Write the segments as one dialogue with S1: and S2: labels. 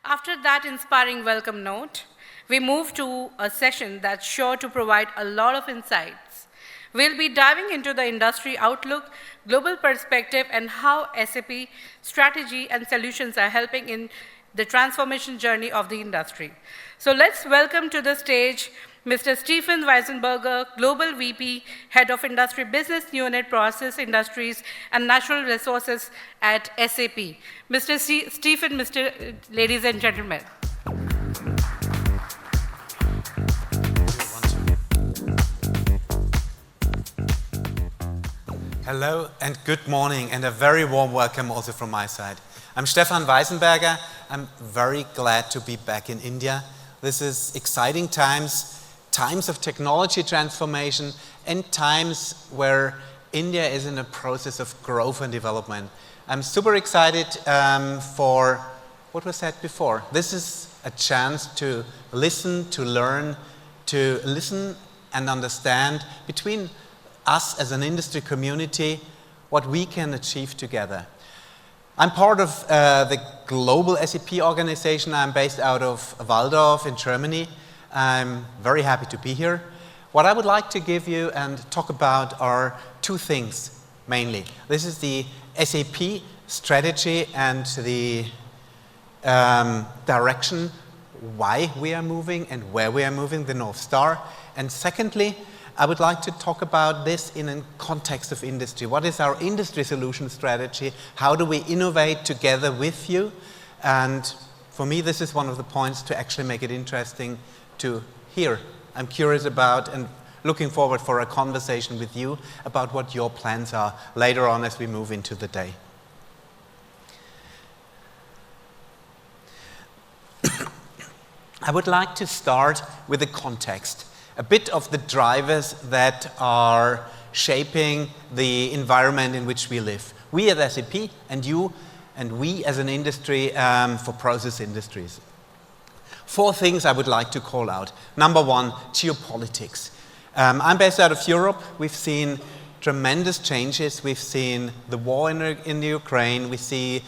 S1: After that inspiring welcome note, we move to a session that's sure to provide a lot of insights. We'll be diving into the industry outlook, global perspective, and how SAP strategy and solutions are helping in the transformation journey of the industry. So let's welcome to the stage Mr. Stefan Weisenberger, Global VP, Head of Industry Business Unit, Process Industries and Natural Resources at SAP. Mr. Stefan, ladies and gentlemen.
S2: Hello and good morning, and a very warm welcome also from my side. I'm Stefan Weisenberger. I'm very glad to be back in India. This is exciting times of technology transformation, and times where India is in a process of growth and development. I'm super excited for what was said before. This is a chance to listen, to learn, to listen and understand between us as an industry community what we can achieve together. I'm part of the global SAP organization. I'm based out of Walldorf in Germany. I'm very happy to be here. What I would like to give you and talk about are two things mainly. This is the SAP strategy and the direction, why we are moving and where we are moving, the North Star. And secondly, I would like to talk about this in a context of industry. What is our industry solution strategy? How do we innovate together with you? And for me, this is one of the points to actually make it interesting to hear. I'm curious about and looking forward for a conversation with you about what your plans are later on as we move into the day. I would like to start with the context. A bit of the drivers that are shaping the environment in which we live. We at SAP and you and we as an industry for process industries. Four things I would like to call out. Number one, geopolitics. I'm based out of Europe. We've seen tremendous changes. We've seen the war in the Ukraine. We've seen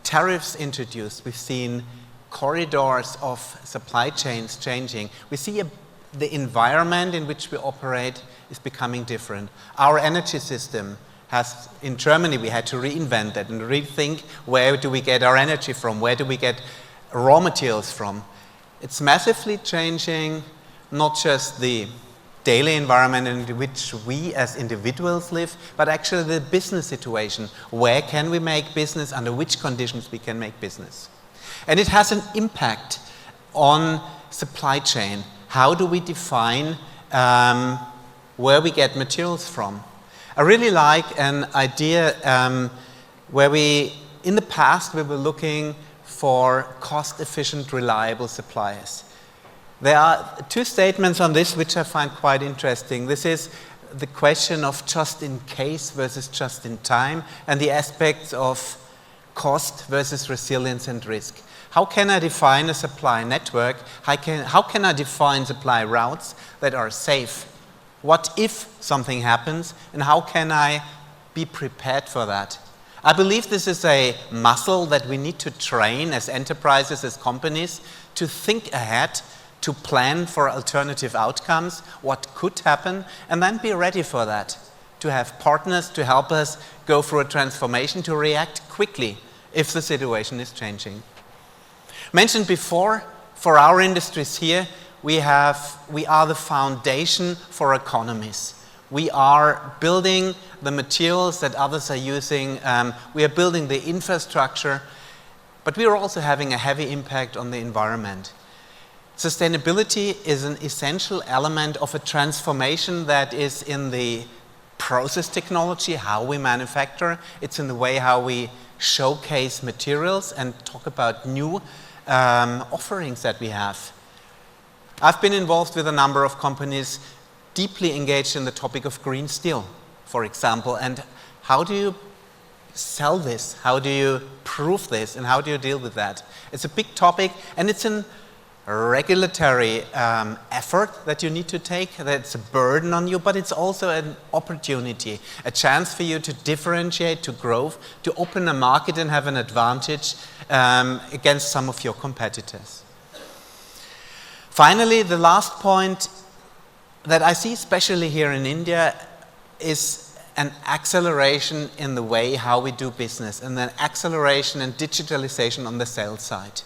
S2: tariffs introduced. We've seen corridors of supply chains changing. We see the environment in which we operate is becoming different. Our energy system has, in Germany, we had to reinvent that and rethink where do we get our energy from, where do we get raw materials from. It's massively changing not just the daily environment in which we as individuals live, but actually the business situation. Where can we make business, under which conditions we can make business. And it has an impact on supply chain. How do we define where we get materials from? I really like an idea where in the past, we were looking for cost-efficient, reliable suppliers. There are two statements on this which I find quite interesting. This is the question of just in case versus just in time, and the aspects of cost versus resilience and risk. How can I define a supply network? How can I define supply routes that are safe? What if something happens, and how can I be prepared for that? I believe this is a muscle that we need to train as enterprises, as companies, to think ahead, to plan for alternative outcomes, what could happen, and then be ready for that. To have partners to help us go through a transformation, to react quickly if the situation is changing. Mentioned before, for our industries here, we are the foundation for economies. We are building the materials that others are using. We are building the infrastructure, but we are also having a heavy impact on the environment. Sustainability is an essential element of a transformation that is in the process technology, how we manufacture. It's in the way how we showcase materials and talk about new offerings that we have. I've been involved with a number of companies deeply engaged in the topic of green steel, for example, and how do you sell this? How do you prove this? And how do you deal with that? It's a big topic, and it's an regulatory effort that you need to take, that's a burden on you, but it's also an opportunity, a chance for you to differentiate, to grow, to open a market and have an advantage against some of your competitors. Finally, the last point that I see, especially here in India, is an acceleration in the way how we do business, and an acceleration and digitalization on the sales side.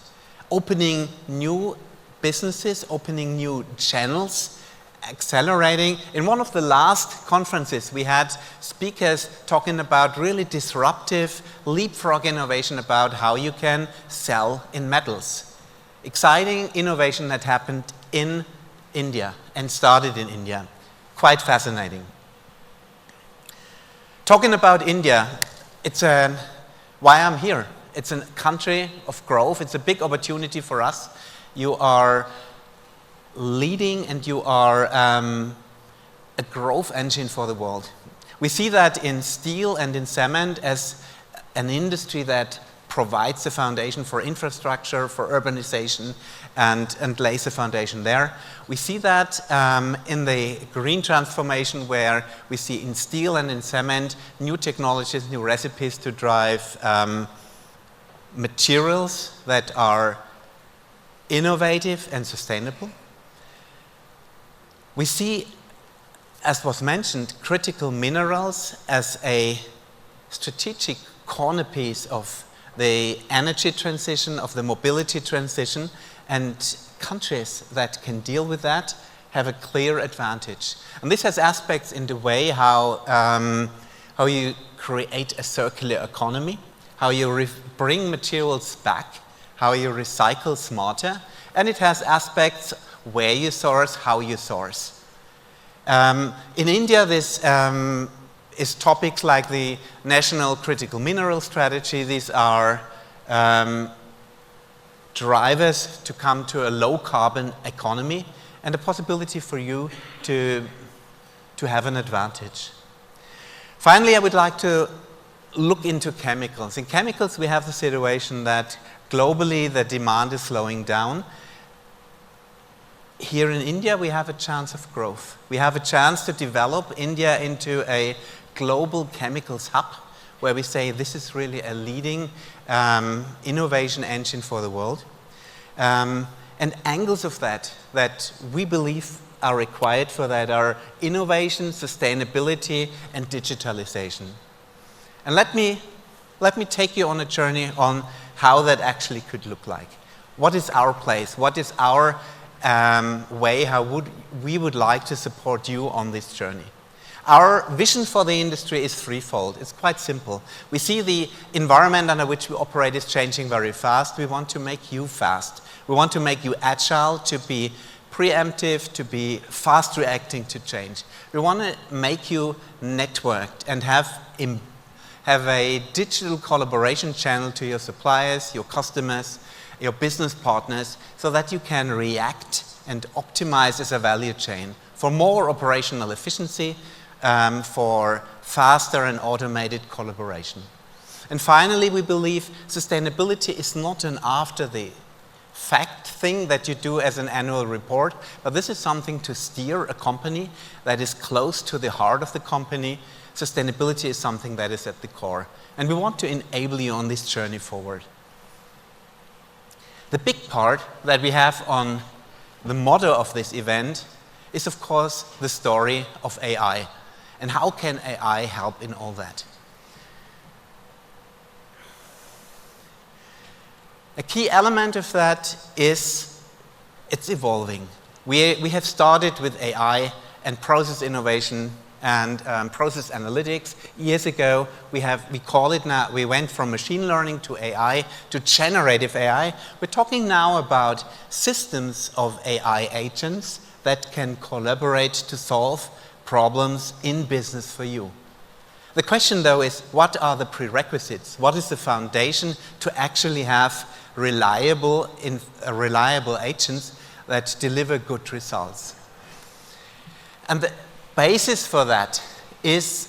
S2: Opening new businesses, opening new channels, accelerating. In one of the last conferences, we had speakers talking about really disruptive leapfrog innovation about how you can sell in metals. Exciting innovation that happened in India and started in India. Quite fascinating. Talking about India, it's why I'm here. It's a country of growth. It's a big opportunity for us. You are leading and you are a growth engine for the world. We see that in steel and in cement as an industry that provides the foundation for infrastructure, for urbanization, and lays the foundation there. We see that in the green transformation, where we see in steel and in cement new technologies, new recipes to drive materials that are innovative and sustainable. We see, as was mentioned, critical minerals as a strategic corner piece of the energy transition, of the mobility transition, and countries that can deal with that have a clear advantage. And this has aspects in the way how you create a circular economy, how you bring materials back, how you recycle smarter, and it has aspects where you source, how you source. In India, this is topics like the National Critical Mineral Strategy. These are drivers to come to a low-carbon economy and a possibility for you to have an advantage. Finally, I would like to look into chemicals. In chemicals, we have the situation that globally the demand is slowing down. Here in India, we have a chance of growth. We have a chance to develop India into a global chemicals hub, where we say this is really a leading innovation engine for the world. And angles of that we believe are required for that are innovation, sustainability, and digitalization. And let me take you on a journey on how that actually could look like. What is our place? What is our way? How we would like to support you on this journey? Our vision for the industry is threefold. It's quite simple. We see the environment under which we operate is changing very fast. We want to make you fast. We want to make you agile, to be preemptive, to be fast reacting to change. We want to make you networked and have a digital collaboration channel to your suppliers, your customers, your business partners, so that you can react and optimize as a value chain for more operational efficiency, for faster and automated collaboration. And finally, we believe sustainability is not an after the fact thing that you do as an annual report, but this is something to steer a company that is close to the heart of the company. Sustainability is something that is at the core, and we want to enable you on this journey forward. The big part that we have on the motto of this event is, of course, the story of AI. And how can AI help in all that? A key element of that is it's evolving. We have started with AI and process innovation and process analytics years ago. We call it now, we went from machine learning to AI to generative AI. We're talking now about systems of AI agents that can collaborate to solve problems in business for you. The question, though, is what are the prerequisites? What is the foundation to actually have reliable agents that deliver good results? And the basis for that is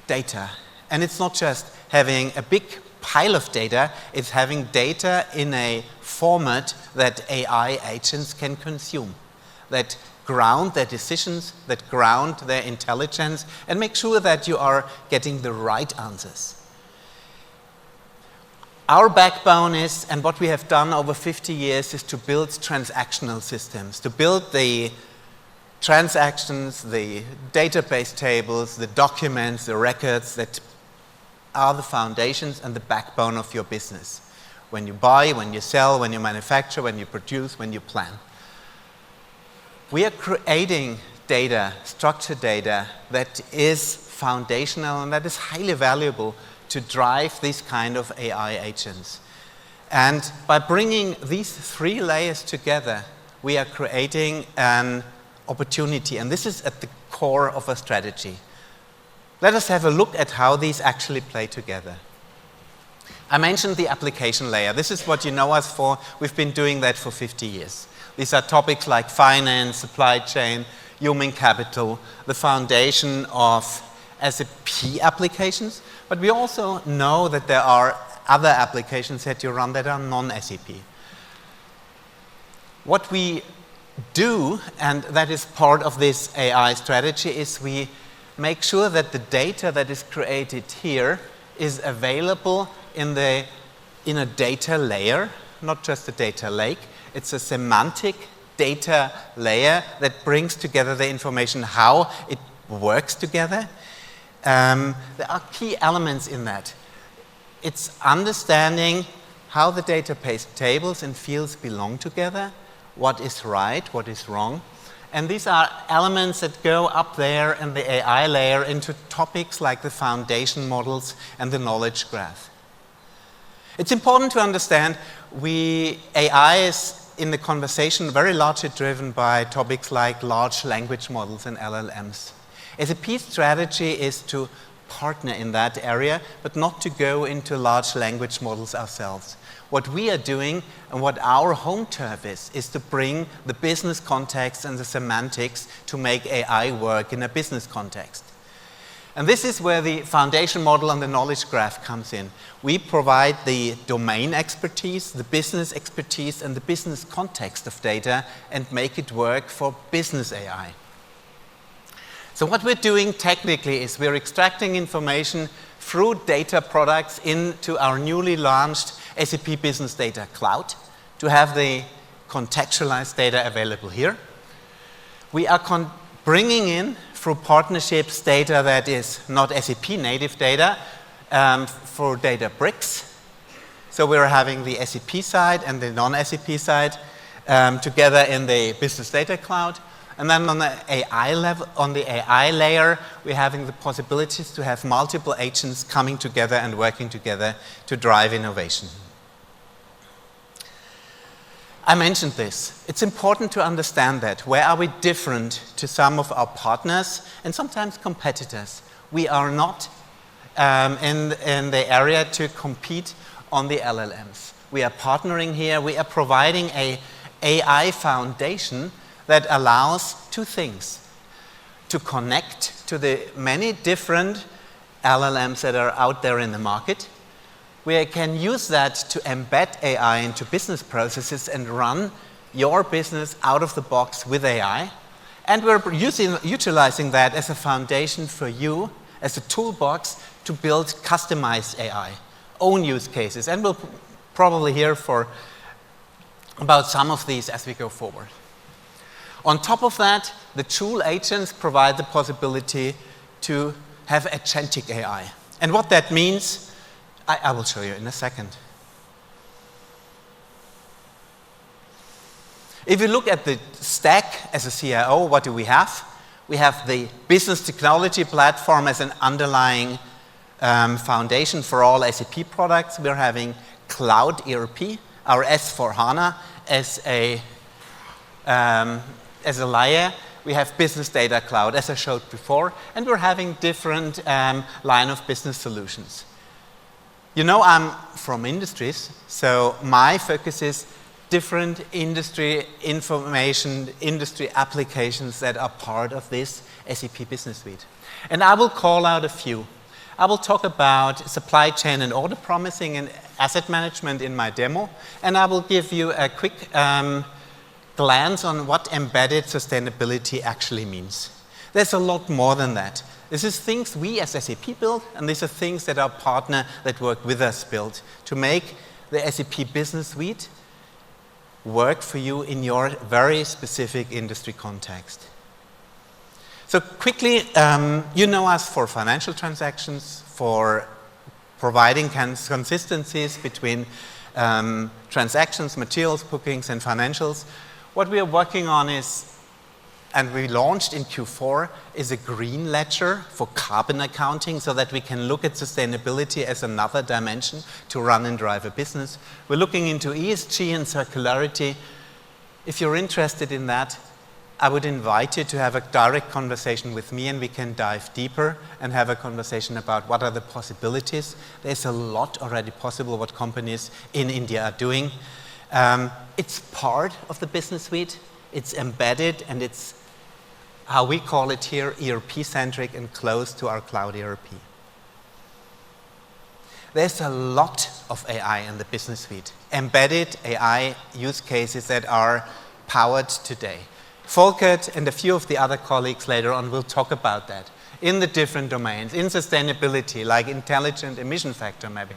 S2: data. And it's not just having a big pile of data. It's having data in a format that AI agents can consume, that ground their decisions, that ground their intelligence, and make sure that you are getting the right answers. Our backbone is, and what we have done over 50 years, is to build transactional systems, to build the transactions, the database tables, the documents, the records that are the foundations and the backbone of your business. When you buy, when you sell, when you manufacture, when you produce, when you plan. We are creating data, structured data, that is foundational and that is highly valuable to drive these kind of AI agents. And by bringing these three layers together, we are creating an opportunity, and this is at the core of a strategy. Let us have a look at how these actually play together. I mentioned the application layer. This is what you know us for. We've been doing that for 50 years. These are topics like finance, supply chain, human capital, the foundation of SAP applications, but we also know that there are other applications that you run that are non-SAP. What we do, and that is part of this AI strategy, is we make sure that the data that is created here is available in a data layer, not just a data lake. It's a semantic data layer that brings together the information, how it works together. There are key elements in that. It's understanding how the database tables and fields belong together, what is right, what is wrong. And these are elements that go up there in the AI layer into topics like the foundation models and the knowledge graph. It's important to understand AI is in the conversation very largely driven by topics like large language models and LLMs. SAP's strategy is to partner in that area, but not to go into large language models ourselves. What we are doing and what our home turf is to bring the business context and the semantics to make AI work in a business context. And this is where the foundation model and the knowledge graph comes in. We provide the domain expertise, the business expertise, and the business context of data and make it work for business AI. So what we're doing technically is we're extracting information through data products into our newly launched SAP Business Data Cloud to have the contextualized data available here. We are bringing in through partnerships data that is not SAP native data for data bricks. So we're having the SAP side and the non-SAP side together in the Business Data Cloud. And then on the AI level, on the AI layer, we're having the possibilities to have multiple agents coming together and working together to drive innovation. I mentioned this. It's important to understand that. Where are we different to some of our partners and sometimes competitors? We are not in the area to compete on the LLMs. We are partnering here. We are providing an AI foundation that allows two things: to connect to the many different LLMs that are out there in the market. We can use that to embed AI into business processes and run your business out of the box with AI. And we're utilizing that as a foundation for you, as a toolbox to build customized AI, own use cases. And we'll probably hear about some of these as we go forward. On top of that, the tool agents provide the possibility to have agentic AI. And what that means, I will show you in a second. If you look at the stack as a CIO, what do we have? We have the business technology platform as an underlying foundation for all SAP products. We're having cloud ERP, our S/4HANA as a layer. We have Business Data Cloud, as I showed before, and we're having different line of business solutions. You know, I'm from industries, so my focus is different industry information, industry applications that are part of this SAP Business Suite. And I will call out a few. I will talk about supply chain and order promising and asset management in my demo, and I will give you a quick glance on what embedded sustainability actually means. There's a lot more than that. This is things we as SAP build, and these are things that our partner that work with us build to make the SAP Business Suite work for you in your very specific industry context. So quickly, you know us for financial transactions, for providing consistencies between transactions, materials, bookings, and financials. What we are working on is, and we launched in Q4, is a green ledger for carbon accounting so that we can look at sustainability as another dimension to run and drive a business. We're looking into ESG and circularity. If you're interested in that, I would invite you to have a direct conversation with me, and we can dive deeper and have a conversation about what are the possibilities. There's a lot already possible what companies in India are doing. It's part of the business suite. It's embedded, and it's how we call it here, ERP-centric and close to our cloud ERP. There's a lot of AI in the business suite. Embedded AI use cases that are powered today. Folkert and a few of the other colleagues later on will talk about that in the different domains, in sustainability, like intelligent emission factor mapping,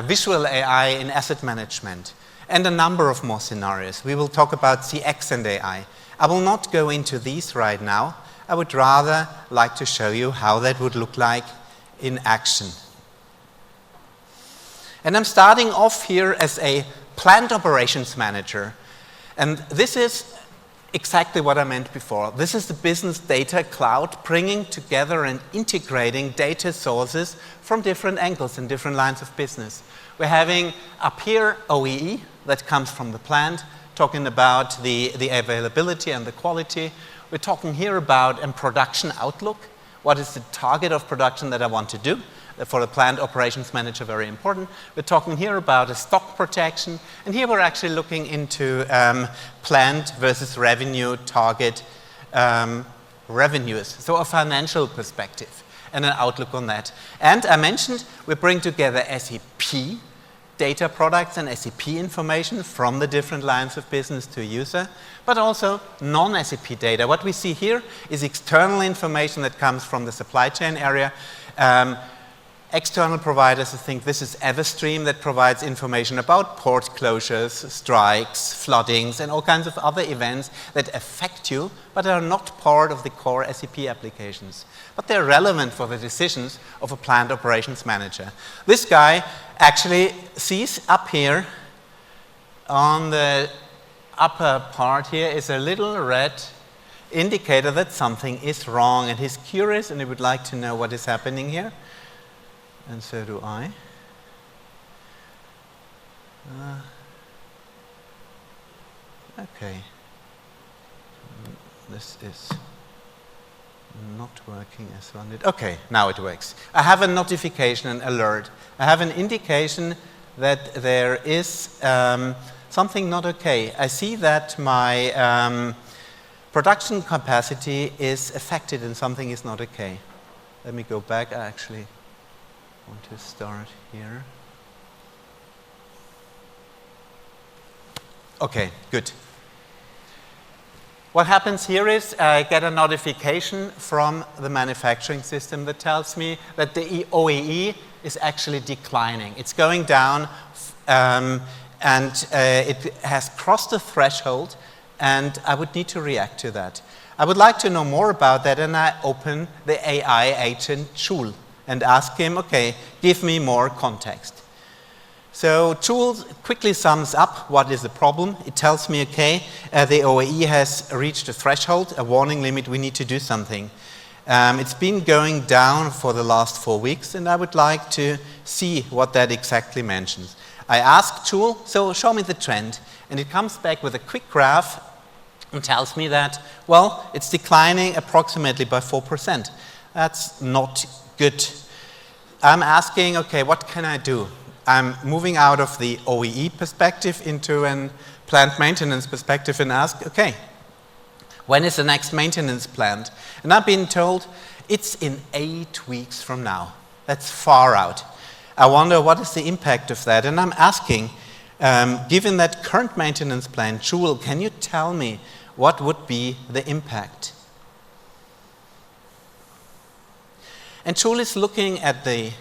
S2: visual AI in asset management, and a number of more scenarios. We will talk about CX and AI. I will not go into these right now. I would rather like to show you how that would look like in action. And I'm starting off here as a plant operations manager. And this is exactly what I meant before. This is the business data cloud, bringing together and integrating data sources from different angles and different lines of business. We're having up here OEE that comes from the plant, talking about the availability and the quality. We're talking here about a production outlook. What is the target of production that I want to do? For the plant operations manager, very important. We're talking here about a stock protection, and here we're actually looking into plant versus revenue target revenues, so a financial perspective and an outlook on that. And I mentioned we bring together SAP data products and SAP information from the different lines of business to a user, but also non-SAP data. What we see here is external information that comes from the supply chain area. External providers, I think this is Everstream that provides information about port closures, strikes, floodings, and all kinds of other events that affect you, but are not part of the core SAP applications. But they're relevant for the decisions of a plant operations manager. This guy actually sees up here on the upper part here is a little red indicator that something is wrong, and he's curious and he would like to know what is happening here. And so do I. Okay. This is not working as wanted. Okay, now it works. I have a notification, an alert. I have an indication that there is something not okay. I see that my production capacity is affected and something is not okay. Let me go back. I actually want to start here. Okay, good. What happens here is I get a notification from the manufacturing system that tells me that the OEE is actually declining. It's going down and it has crossed the threshold, and I would need to react to that. I would like to know more about that, and I open the AI agent Joule and ask him, okay, give me more context. So Joule quickly sums up what is the problem. It tells me, okay, the OEE has reached a threshold, a warning limit, we need to do something. It's been going down for the last 4 weeks, and I would like to see what that exactly mentions. I ask Joule, so show me the trend, and it comes back with a quick graph and tells me that, well, it's declining approximately by 4%. That's not good. I'm asking, okay, what can I do? I'm moving out of the OEE perspective into a plant maintenance perspective and ask, okay, when is the next maintenance planned? And I've been told it's in 8 weeks from now. That's far out. I wonder what is the impact of that? And I'm asking, given that current maintenance plan, Joule, can you tell me what would be the impact? And Joule is looking at the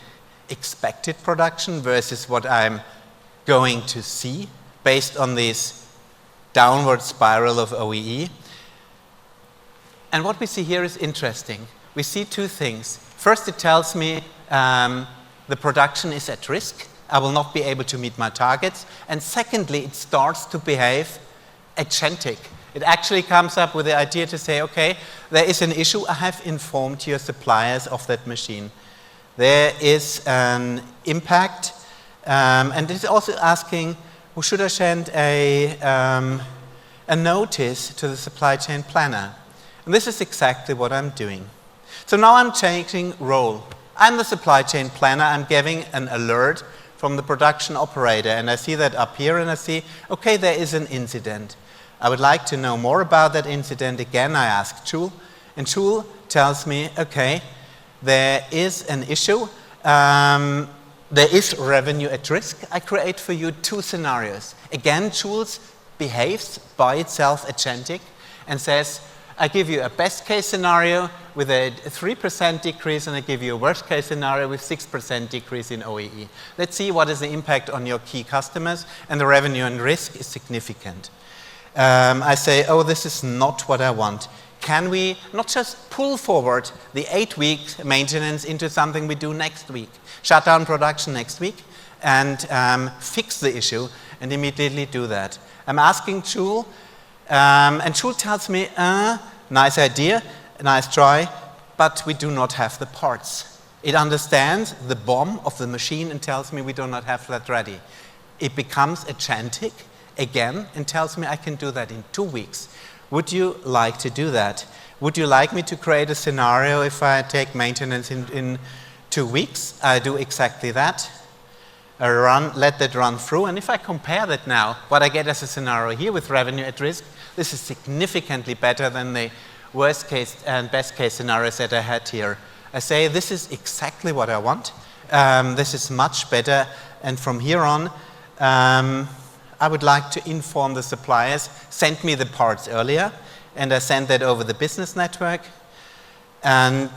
S2: expected production versus what I'm going to see based on this downward spiral of OEE. And what we see here is interesting. We see two things. First, it tells me the production is at risk. I will not be able to meet my targets. And secondly, it starts to behave agentic. It actually comes up with the idea to say, okay, there is an issue. I have informed your suppliers of that machine. There is an impact. And it's also asking, well, should I send a notice to the supply chain planner? And this is exactly what I'm doing. So now I'm changing role. I'm the supply chain planner. I'm giving an alert from the production operator. And I see that up here, and I see, okay, there is an incident. I would like to know more about that incident. Again, I ask Joule, and Joule tells me, okay, there is an issue. There is revenue at risk. I create for you two scenarios. Again, Joule behaves by itself agentic and says, I give you a best case scenario with a 3% decrease, and I give you a worst case scenario with 6% decrease in OEE. Let's see what is the impact on your key customers, and the revenue and risk is significant. I say, oh, this is not what I want. Can we not just pull forward the 8-week maintenance into something we do next week? Shut down production next week and fix the issue and immediately do that. I'm asking Joule, and Joule tells me, nice idea, nice try, but we do not have the parts. It understands the BOM of the machine and tells me we do not have that ready. It becomes agentic again and tells me I can do that in 2 weeks. Would you like to do that? Would you like me to create a scenario if I take maintenance in 2 weeks? I do exactly that. I let that run through, and if I compare that now, what I get as a scenario here with revenue at risk, this is significantly better than the worst case and best case scenarios that I had here. I say this is exactly what I want. This is much better, and from here on, I would like to inform the suppliers, send me the parts earlier, and I send that over the business network, and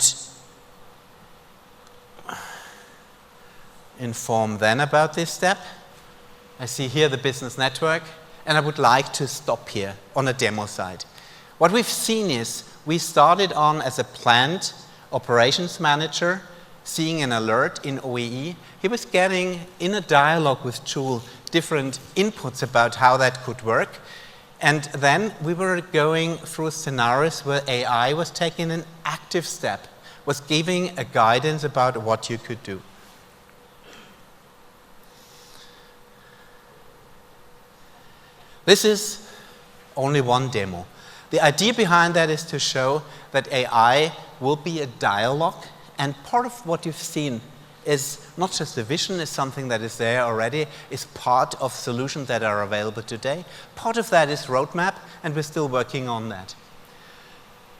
S2: inform then about this step. I see here the business network, and I would like to stop here on a demo site. What we've seen is we started on as a plant operations manager, seeing an alert in OEE. He was getting, in a dialogue with Joule, different inputs about how that could work. And then we were going through scenarios where AI was taking an active step, was giving a guidance about what you could do. This is only one demo. The idea behind that is to show that AI will be a dialogue, and part of what you've seen is not just the vision is something that is there already, is part of solutions that are available today. Part of that is roadmap, and we're still working on that.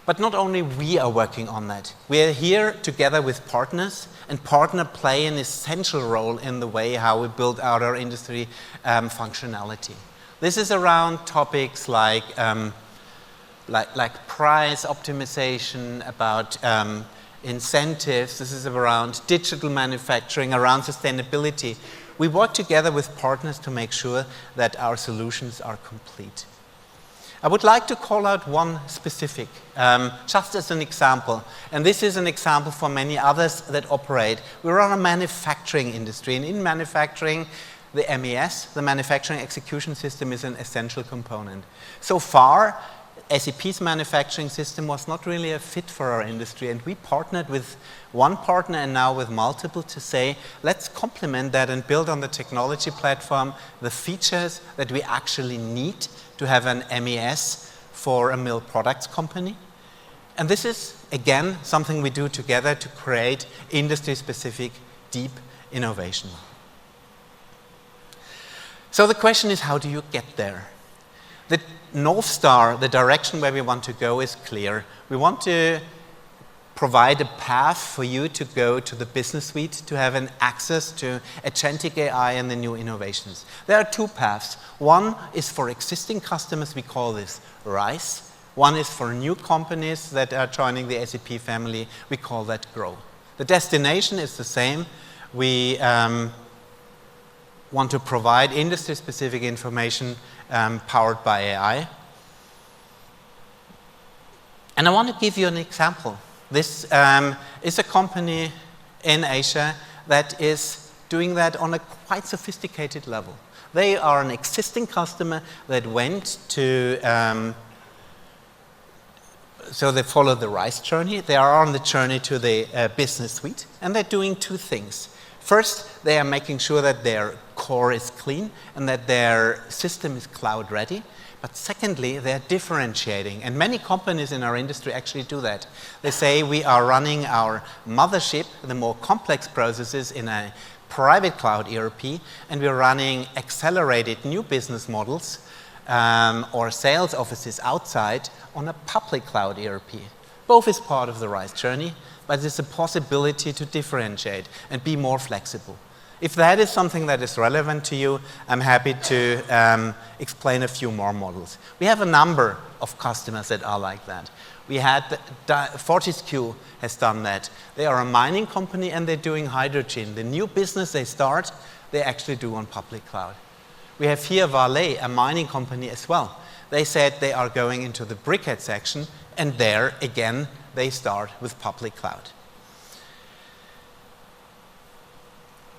S2: But not only we are working on that. We are here together with partners, and partners play an essential role in the way how we build out our industry functionality. This is around topics like price optimization, about incentives. This is around digital manufacturing, around sustainability. We work together with partners to make sure that our solutions are complete. I would like to call out one specific, just as an example, and this is an example for many others that operate. We're on a manufacturing industry, and in manufacturing, the MES, the Manufacturing Execution System, is an essential component. So far, SAP's manufacturing system was not really a fit for our industry, and we partnered with one partner and now with multiple to say, let's complement that and build on the technology platform the features that we actually need to have an MES for a mill products company. And this is, again, something we do together to create industry-specific, deep innovation. So the question is, how do you get there? The North Star, the direction where we want to go, is clear. We want to provide a path for you to go to the business suite, to have an access to agentic AI and the new innovations. There are two paths. One is for existing customers, we call this RISE. One is for new companies that are joining the SAP family, we call that GROW. The destination is the same. We want to provide industry-specific information powered by AI. And I want to give you an example. This is a company in Asia that is doing that on a quite sophisticated level. They are an existing customer that went to, so they follow the RISE journey. They are on the journey to the business suite, and they're doing two things. First, they are making sure that their core is clean and that their system is cloud ready. But secondly, they're differentiating, and many companies in our industry actually do that. They say we are running our mothership, the more complex processes, in a private cloud ERP, and we're running accelerated new business models or sales offices outside on a public cloud ERP. Both is part of the RISE journey, but it's a possibility to differentiate and be more flexible. If that is something that is relevant to you, I'm happy to explain a few more models. We have a number of customers that are like that. We had Fortescue has done that. They are a mining company and they're doing hydrogen. The new business they start, they actually do on public cloud. We have here Vale, a mining company as well. They said they are going into the briquette section, and there again they start with public cloud.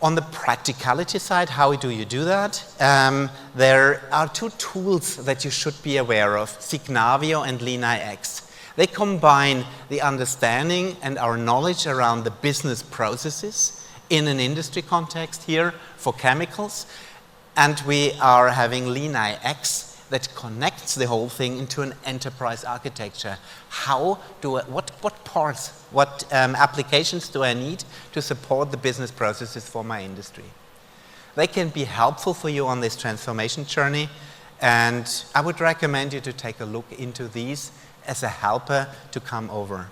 S2: On the practicality side, how do you do that? There are two tools that you should be aware of, Signavio and LeanIX. They combine the understanding and our knowledge around the business processes in an industry context here for chemicals, and we are having LeanIX that connects the whole thing into an enterprise architecture. What parts, what applications do I need to support the business processes for my industry? They can be helpful for you on this transformation journey, and I would recommend you to take a look into these as a helper to come over.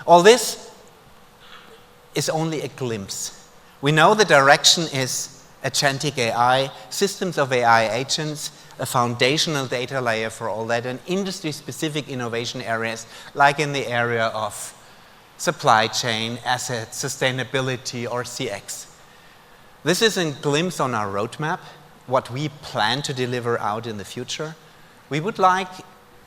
S2: All this is only a glimpse. We know the direction is agentic AI, systems of AI agents, a foundational data layer for all that, and industry-specific innovation areas like in the area of supply chain, assets, sustainability, or CX. This is a glimpse on our roadmap, what we plan to deliver out in the future. We would like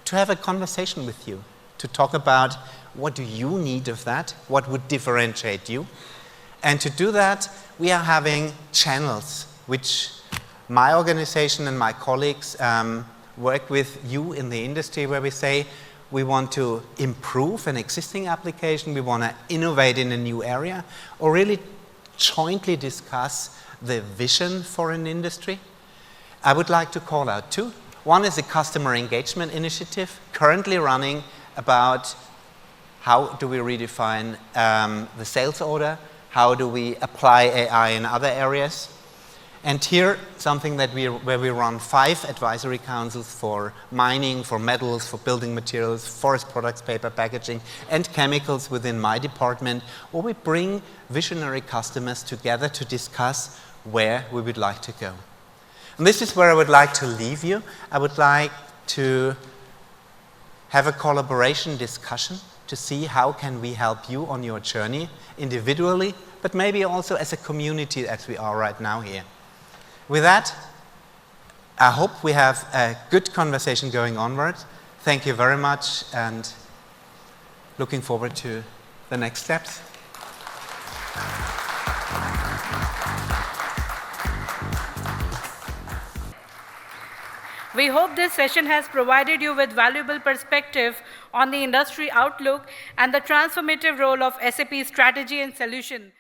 S2: to have a conversation with you, to talk about what do you need of that, what would differentiate you. And to do that, we are having channels, which my organization and my colleagues work with you in the industry, where we say we want to improve an existing application, we want to innovate in a new area, or really jointly discuss the vision for an industry. I would like to call out two. One is a customer engagement initiative currently running about how do we redefine the sales order, how do we apply AI in other areas. And here, something that where we run 5 advisory councils for mining, for metals, for building materials, forest products, paper, packaging, and chemicals within my department, where we bring visionary customers together to discuss where we would like to go. And this is where I would like to leave you. I would like to have a collaboration discussion to see how can we help you on your journey individually, but maybe also as a community as we are right now here. With that, I hope we have a good conversation going onward. Thank you very much, and looking forward to the next steps.
S1: We hope this session has provided you with valuable perspective on the industry outlook and the transformative role of SAP strategy and solution.